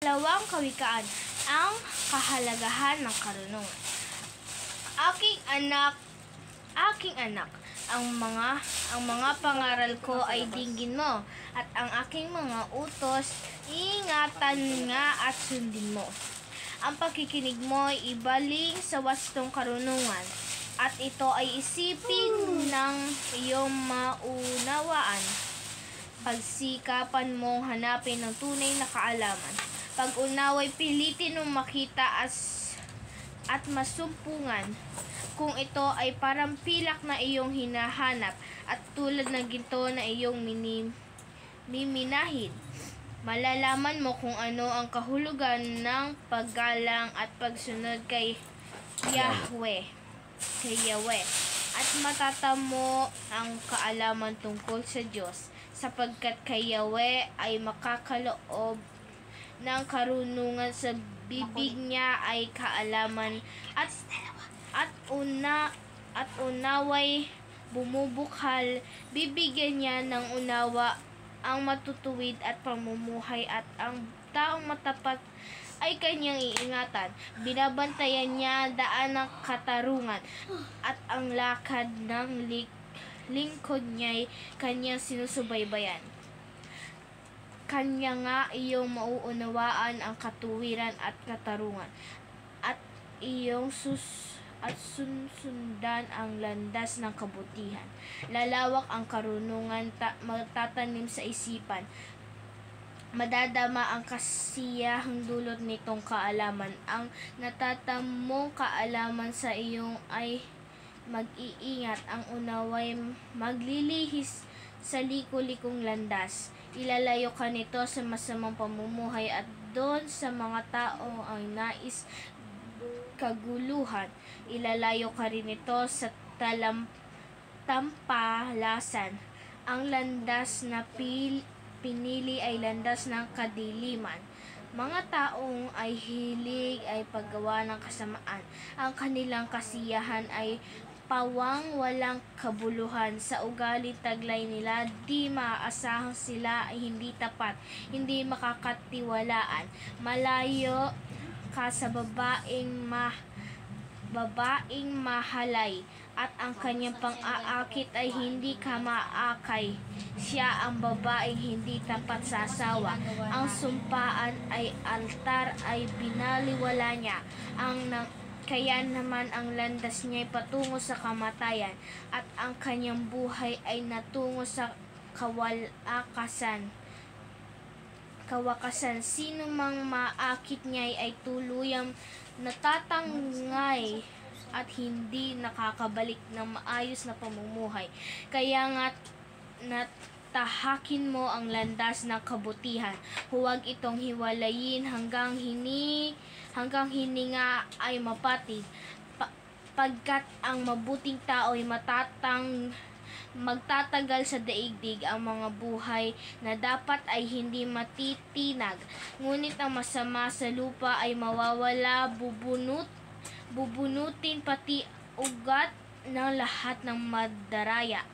Dalawang kawikaan, ang kahalagahan ng karunungan. Aking anak, ang mga pangaral ko ay dinggin mo, at ang aking mga utos, ingatan nga at sundin mo. Ang pakikinig mo ay ibaling sa wastong karunungan, at ito ay isipin ng iyong maunawaan. Pagsikapan mong hanapin ng tunay na kaalaman. Pag-unaway pilitin mong makita at masumpungan kung ito ay parang pilak na iyong hinahanap at tulad ng ginto na iyong miminahid. Malalaman mo kung ano ang kahulugan ng paggalang at pagsunod kay Yahweh. At matatamo ang kaalaman tungkol sa Diyos, sapagkat kay Yahweh ay makakaloob ng karunungan, sa bibig niya ay kaalaman at unaway bumubukhal. Bibigyan niya ng unawa ang matutuwid at pamumuhay, at ang taong matapat ay kanyang iingatan. Binabantayan niya daan ng katarungan, at ang lakad ng lingkod niya'y kanyang sinusubaybayan. Kanya nga iyong mauunawaan ang katuwiran at katarungan, at iyong susundan ang landas ng kabutihan. Lalawak ang karunungan, magtatanim sa isipan. Madadama ang kasiyahang dulot nitong kaalaman. Ang natatamong kaalaman sa iyong ay mag-iingat. Ang unaway maglilihis sa liku-likong landas. Ilalayo ka nito sa masamang pamumuhay at doon sa mga tao ang nais kaguluhan. Ilalayo ka rin ito sa tampalasan. Ang landas na pinili ay landas ng kadiliman. Mga taong ay hilig ay paggawa ng kasamaan. Ang kanilang kasiyahan ay pawang walang kabuluhan. Sa ugali taglay nila, di maaasahan. Sila ay hindi tapat, hindi makakatiwalaan. Malayo ka sa babaeng mahalay, at ang kanyang pang-aakit ay hindi ka maakay. Siya ang babaeng hindi tapat sa asawa. Ang sumpaan ay altar ay binaliwala niya. Kaya naman ang landas niya ay patungo sa kamatayan, at ang kanyang buhay ay natungo sa kawakasan. Sino mang maakit niya ay tuluyang natatangay at hindi nakakabalik ng maayos na pamumuhay. Kaya nga tahakin mo ang landas ng kabutihan. Huwag itong hiwalayin hanggang hininga ay mapatid. Pagkat ang mabuting tao ay magtatagal sa daigdig. Ang mga buhay na dapat ay hindi matitinag. Ngunit ang masama sa lupa ay mawawala. Bubunutin pati ugat ng lahat ng madaraya.